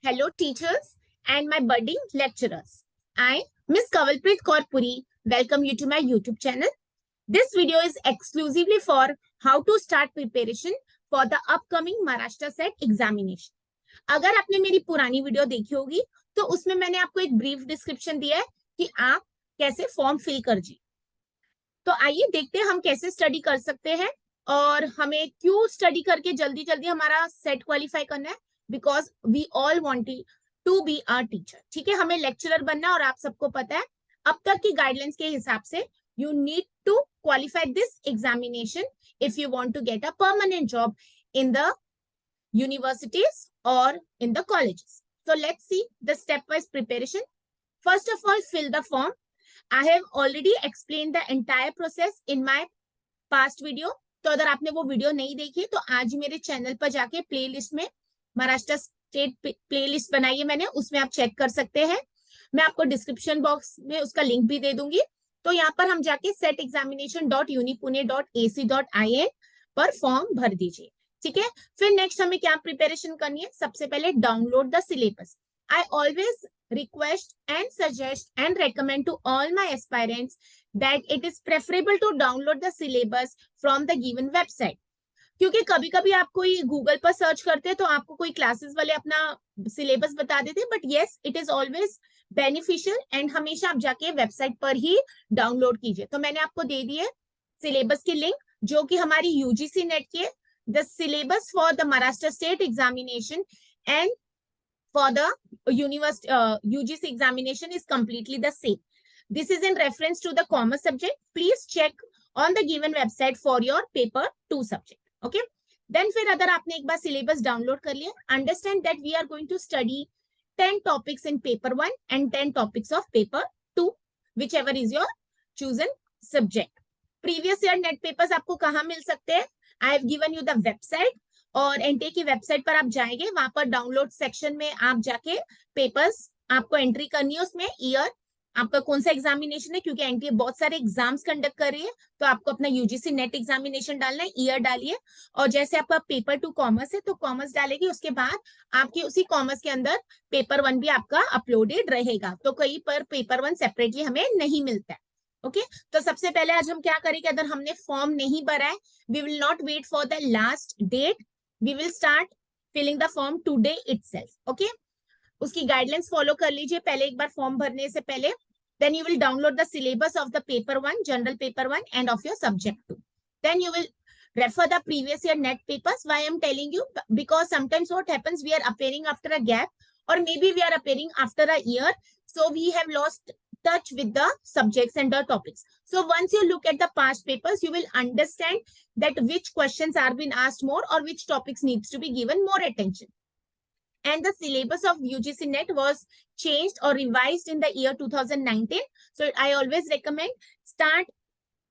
Hello, teachers and my budding lecturers. I, Miss Kavalpreet Kaur Puri, welcome you to my YouTube channel. This video is exclusively for how to start preparation for the upcoming Maharashtra set examination. अगर आपने मेरी पुरानी video देखी होगी तो उसमें मैंने आपको एक ब्रीफ डिस्क्रिप्शन दिया है कि आप कैसे फॉर्म फिल कर जी। तो आइए देखते हैं हम कैसे स्टडी कर सकते हैं और हमें क्यों स्टडी करके जल्दी जल्दी हमारा सेट क्वालिफाई करना है। Because we all want to be a teacher. ठीक है, हमें लेक्चरर बनना है और आप सबको पता है अब तक की गाइडलाइंस के हिसाब से you need to qualify this examination if you want to get a permanent job in the universities or in the colleges. So let's see the stepwise preparation. First of all, fill the form. I have already explained the entire process in my past video. तो अगर आपने वो video नहीं देखी तो आज मेरे channel पर जाके प्लेलिस्ट में महाराष्ट्र स्टेट प्लेलिस्ट बनाई है मैंने, उसमें आप चेक कर सकते हैं। मैं आपको डिस्क्रिप्शन बॉक्स में उसका लिंक भी दे दूंगी। तो यहाँ पर हम जाके setexamination.unipune.ac.in पर फॉर्म भर दीजिए। ठीक है, फिर नेक्स्ट हमें क्या प्रिपरेशन करनी है? सबसे पहले download the syllabus. I always request and suggest and recommend to all my aspirants that it is preferable to download the syllabus from the given website. क्योंकि कभी कभी आप कोई गूगल पर सर्च करते हैं तो आपको कोई क्लासेस वाले अपना सिलेबस बता देते हैं, but yes it is always beneficial and हमेशा आप जाके वेबसाइट पर ही डाउनलोड कीजिए। तो मैंने आपको दे दी है सिलेबस की लिंक जो कि हमारी यूजीसी नेट की है। The syllabus for the Maharashtra state examination and for the UGC examination is completely the same. This is in reference to the commerce subject. Please check on the given website for your paper 2 subject. Okay. Then फिर अगर आपने एक बार syllabus download कर लिया, understand that we are going to study 10 topics in paper 1 and 10 topics of paper 2, whichever is your chosen subject. Previous year net papers आपको कहाँ मिल सकते हैं? I have given you the website. और NTA की website पर आप जाएंगे, वहां पर डाउनलोड सेक्शन में आप जाके पेपर्स आपको एंट्री करनी है, उसमें ईयर आपका कौन सा एग्जामिनेशन है, क्योंकि एनटीए बहुत सारे एग्जाम्स कंडक्ट कर रही है तो आपको अपना यूजीसी नेट एग्जामिनेशन डालना है, ईयर डालिए। और जैसे आपका पेपर 2 कॉमर्स है तो कॉमर्स डालेगी, उसके बाद आपकी उसी कॉमर्स के अंदर पेपर 1 भी आपका अपलोडेड रहेगा। तो कहीं पर पेपर 1 सेपरेटली हमें नहीं मिलता है। ओके तो सबसे पहले आज हम क्या करेंगे, अगर हमने फॉर्म नहीं भरा है, we will not wait for the last date, we will start filling the form today itself. Okay, उसकी गाइडलाइंस फॉलो कर लीजिए पहले एक बार फॉर्म भरने से पहले। then you will download the syllabus of the paper 1, general paper 1 and of your subject 2. then you will refer the previous year net papers. Why I'm telling you, because sometimes what happens, we are appearing after a gap or maybe we are appearing after a year, so we have lost touch with the subjects and the topics. So once you look at the past papers, you will understand that which questions are being asked more or which topics needs to be given more attention. And the syllabus of UGC NET was changed or revised in the year 2019. So I always recommend start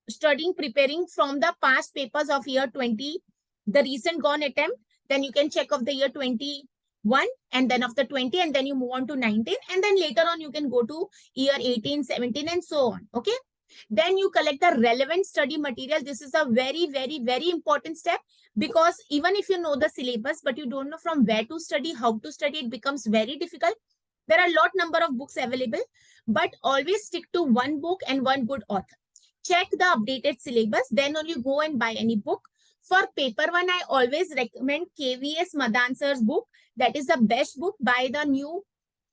studying, preparing from the past papers of year 20, the recent gone attempt. Then you can check of the year 21 and then of the 20 and then you move on to 19 and then later on you can go to year 18, 17 and so on. Okay. Then you collect the relevant study material. This is a very, very, very important step, because even if you know the syllabus, but you don't know from where to study, how to study, it becomes very difficult. There are a lot number of books available, but always stick to one book and one good author. Check the updated syllabus, then only go and buy any book. For paper 1, I always recommend KVS Madan sir's book. That is the best book. Buy the new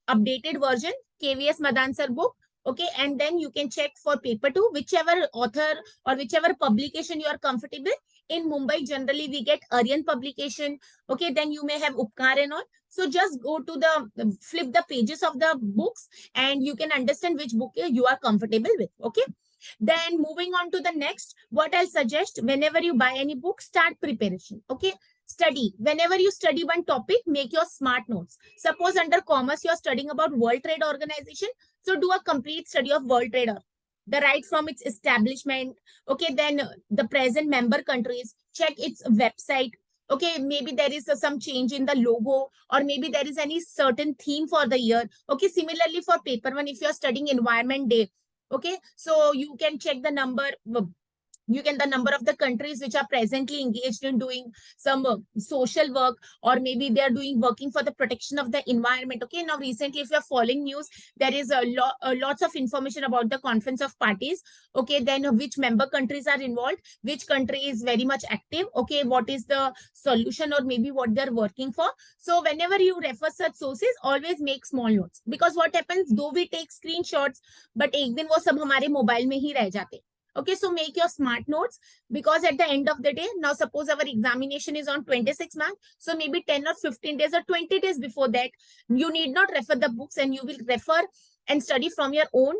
updated version, KVS Madan sir book. Okay, and then you can check for paper 2, whichever author or whichever publication you are comfortable. In Mumbai, generally we get Aryan publication. Okay, then you may have Upkar and all. So just go to flip the pages of the books and you can understand which book you are comfortable with. Okay. Then moving on to the next, what I'll suggest, whenever you buy any book, start preparation. Okay. Study. Whenever you study one topic, make your smart notes. Suppose under commerce, you're studying about World Trade Organization. So do a complete study of World Trade, the right from its establishment. Okay, then the present member countries, check its website. Okay, maybe there is some change in the logo or maybe there is any certain theme for the year. Okay, similarly for paper 1, if you're studying Environment Day, okay, so you can check the number, You can the number of the countries which are presently engaged in doing some social work, or maybe they are doing working for the protection of the environment. Okay, now recently if you're following news, there is lots of information about the conference of parties. Okay, then which member countries are involved, which country is very much active, okay, what is the solution or maybe what they're working for. So whenever you refer such sources, always make small notes, because what happens, though we take screenshots, but एक दिन वो सब हमारे mobile में ही रह जाते. Okay, so make your smart notes, because at the end of the day, now suppose our examination is on 26 marks, so maybe 10 or 15 days or 20 days before that, you need not refer the books and you will refer and study from your own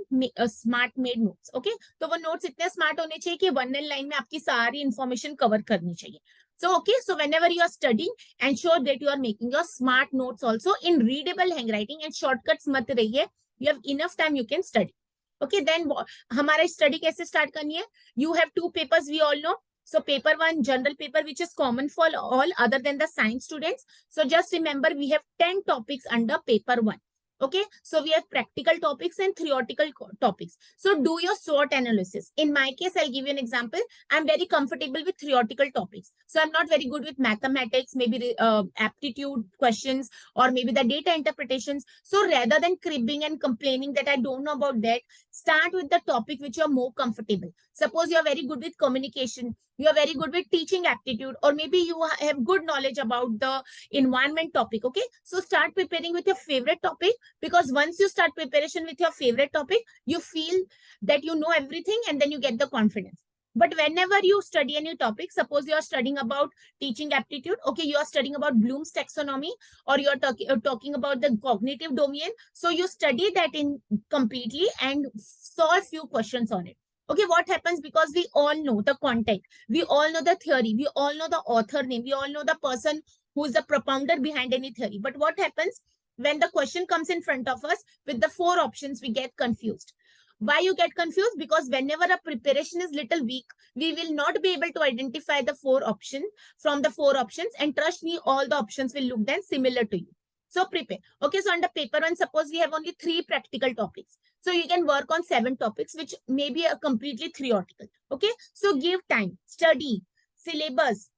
smart made notes. Okay, तो वो notes इतने smart होने चाहिए कि one line में आपकी सारी information cover करनी चाहिए. So okay, so whenever you are studying, ensure that you are making your smart notes also in readable handwriting, and shortcuts मत रहिए. You have enough time, you can study. Okay, then हमारा study कैसे start करनी है? You have two papers, we all know. So paper one, general paper, which is common for all other than the science students. So just remember, we have 10 topics under paper one. Okay, so we have practical topics and theoretical topics. So do your SWOT analysis. In my case, I'll give you an example. I'm very comfortable with theoretical topics. So I'm not very good with mathematics, maybe aptitude questions, or maybe the data interpretations. So rather than cribbing and complaining that I don't know about that, start with the topic which you're more comfortable. Suppose you're very good with communication, you are very good with teaching aptitude, or maybe you have good knowledge about the environment topic. Okay, so start preparing with your favorite topic, because once you start preparation with your favorite topic, you feel that you know everything and then you get the confidence. But whenever you study any topic, suppose you are studying about teaching aptitude, okay, you are studying about Bloom's taxonomy, or you are talking about the cognitive domain, so you study that in completely and solve few questions on it. Okay, what happens, because we all know the content, we all know the theory, we all know the author name, we all know the person who is the propounder behind any theory. But what happens when the question comes in front of us with the 4 options, we get confused. Why you get confused? Because whenever a preparation is little weak, we will not be able to identify the 4 options from the 4 options. And trust me, all the options will look then similar to you. So prepare. Okay, so under paper one, suppose we have only 3 practical topics. So you can work on 7 topics, which may be a completely theoretical. Okay, so give time, study, syllabus,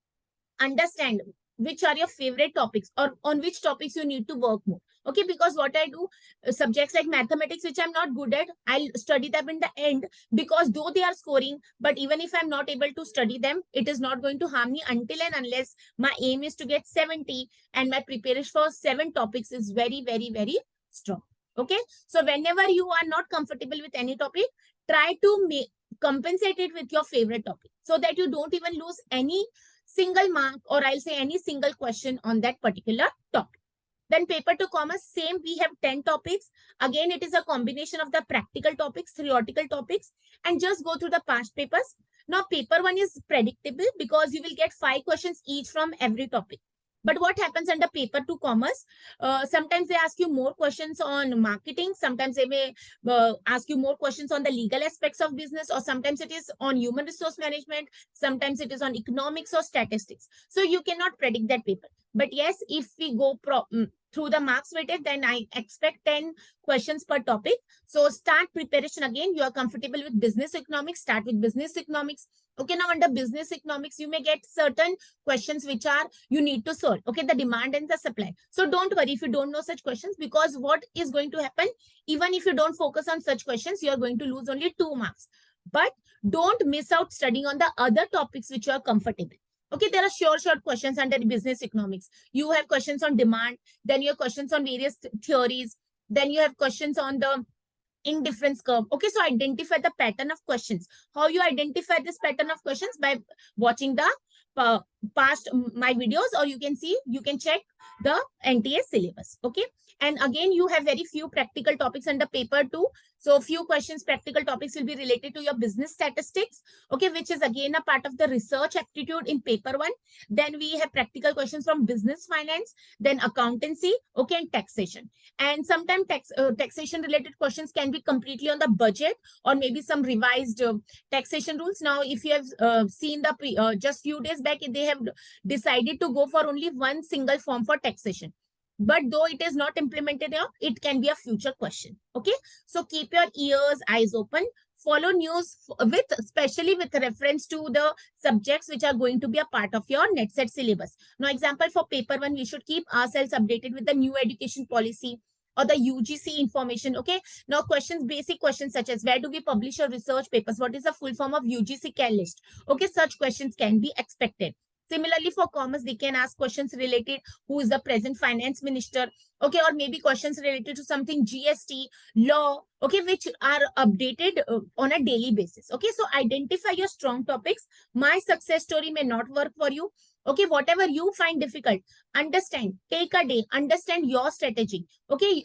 understand which are your favorite topics, or on which topics you need to work more. Okay, because what I do, subjects like mathematics, which I'm not good at, I'll study them in the end, because though they are scoring, but even if I'm not able to study them, it is not going to harm me until and unless my aim is to get 70, and my preparation for 7 topics is very, very, very strong. Okay, so whenever you are not comfortable with any topic, try to compensate it with your favorite topic, so that you don't even lose any single mark, or I'll say any single question on that particular topic. Then paper 2 commerce, same, we have 10 topics. Again, it is a combination of the practical topics, theoretical topics, and just go through the past papers. Now paper 1 is predictable, because you will get 5 questions each from every topic. But what happens under paper 2 commerce, sometimes they ask you more questions on marketing, sometimes they may ask you more questions on the legal aspects of business, or sometimes it is on human resource management, sometimes it is on economics or statistics. So you cannot predict that paper. But yes, if we go through the marks weighted, then I expect 10 questions per topic. So start preparation again. You are comfortable with business economics, start with business economics. Okay, now under business economics, you may get certain questions which are you need to solve. Okay, the demand and the supply. So don't worry if you don't know such questions, because what is going to happen, even if you don't focus on such questions, you are going to lose only 2 marks. But don't miss out studying on the other topics which you are comfortable. Okay, there are short questions under business economics. You have questions on demand, then you have questions on various theories, then you have questions on the indifference curve. Okay, so identify the pattern of questions. How you identify this pattern of questions? By watching the past my videos, or you can check the NTA syllabus. Okay, and again, you have very few practical topics under paper 2. So few questions, practical topics will be related to your business statistics, okay, which is again a part of the research aptitude in paper 1. Then we have practical questions from business finance, then accountancy, okay, and taxation. And sometimes taxation related questions can be completely on the budget, or maybe some revised taxation rules. Now, if you have seen the just few days back, they have decided to go for only one single form for taxation. But though it is not implemented now, it can be a future question. Okay, so keep your ears, eyes open follow news with, especially with reference to the subjects which are going to be a part of your net set syllabus. Now, example for paper one, we should keep ourselves updated with the new education policy or the UGC information. Okay. Now, questions, basic questions such as where do we publish our research papers? What is the full form of UGC CAL list? Okay, such questions can be expected. Similarly, for commerce, they can ask questions related who is the present finance minister, okay, or maybe questions related to something GST, law, okay, which are updated on a daily basis. Okay, so identify your strong topics. My success story may not work for you. Okay, whatever you find difficult, understand, take a day, understand your strategy. Okay,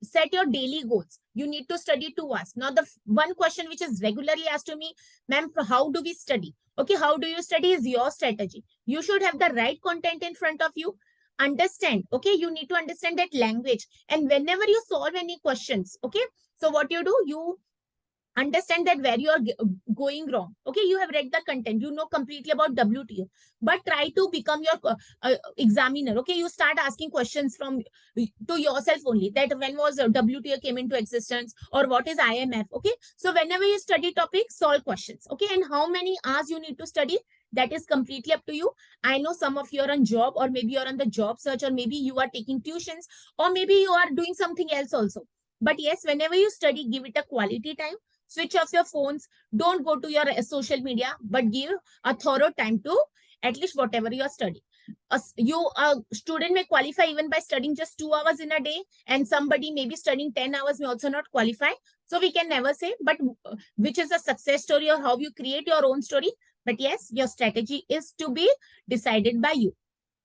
set your daily goals. You need to study 2 hours. Now, the one question which is regularly asked to me, ma'am, how do we study? Okay, how do you study is your strategy. You should have the right content in front of you. Understand, okay, you need to understand that language. And whenever you solve any questions, okay, so what you do, you understand that where you are going wrong. Okay, you have read the content, you know completely about WTO, but try to become your examiner. Okay, you start asking questions from to yourself only, that when was WTO came into existence, or what is IMF. Okay, so whenever you study topics, solve questions. Okay, and how many hours you need to study, that is completely up to you. I know some of you are on job, or maybe you're on the job search, or maybe you are taking tuitions, or maybe you are doing something else also. But yes, whenever you study, give it a quality time. Switch off your phones. Don't go to your social media, but give a thorough time to at least whatever you are studying. A student may qualify even by studying just 2 hours in a day, and somebody maybe studying 10 hours may also not qualify. So we can never say, but which is a success story or how you create your own story. But yes, your strategy is to be decided by you.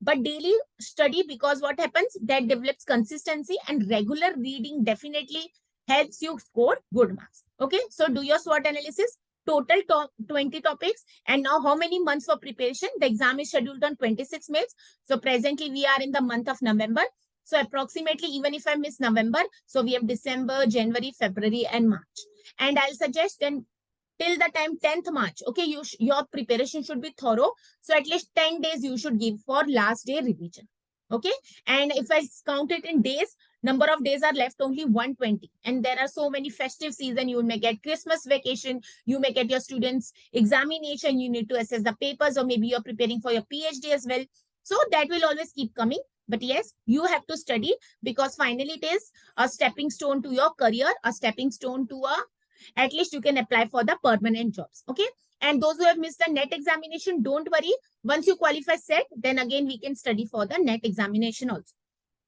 But daily study, because what happens, that develops consistency, and regular reading definitely helps you score good marks. Okay, so do your SWOT analysis. Total 20 topics, and now how many months for preparation? The exam is scheduled on 26 May. So presently we are in the month of November. So approximately, even if I miss November, so we have December, January, February, and March. And I'll suggest then till the time 10th March, okay, your preparation should be thorough. So at least 10 days you should give for last day revision. Okay, and if I count it in days, number of days are left only 120, and there are so many festive season. You may get Christmas vacation, you may get your students examination, you need to assess the papers, or maybe you're preparing for your PhD as well. So that will always keep coming. But yes, you have to study, because finally it is a stepping stone to your career, a stepping stone to at least you can apply for the permanent jobs. Okay, and those who have missed the net examination, don't worry. Once you qualify set, then again we can study for the net examination also.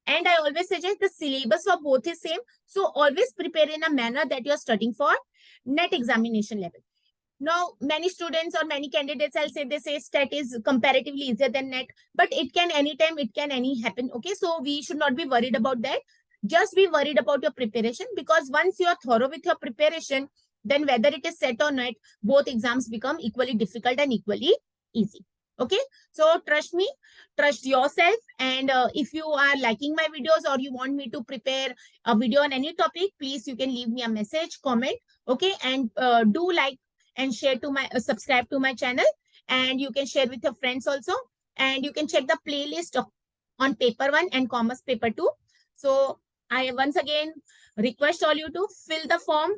And I always suggest the syllabus for both is same. So always prepare in a manner that you're studying for net examination level. Now, many students or many candidates, I'll say, they say stat is comparatively easier than net, but it can anytime, it can any happen. Okay, so we should not be worried about that. Just be worried about your preparation, because once you are thorough with your preparation, then whether it is set or not, both exams become equally difficult and equally easy. Okay, so trust me, trust yourself. And if you are liking my videos, or you want me to prepare a video on any topic, please, you can leave me a message, comment. Okay, and do like and share to my subscribe to my channel, and you can share with your friends also. And you can check the playlist on paper 1 and commerce paper 2. So I once again request all you to fill the form,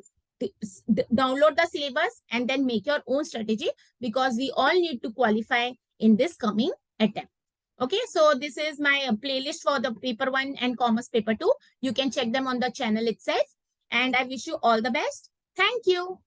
download the syllabus, and then make your own strategy, because we all need to qualify in this coming attempt. Okay, so this is my playlist for the paper 1 and commerce paper 2. You can check them on the channel itself, and I wish you all the best. Thank you.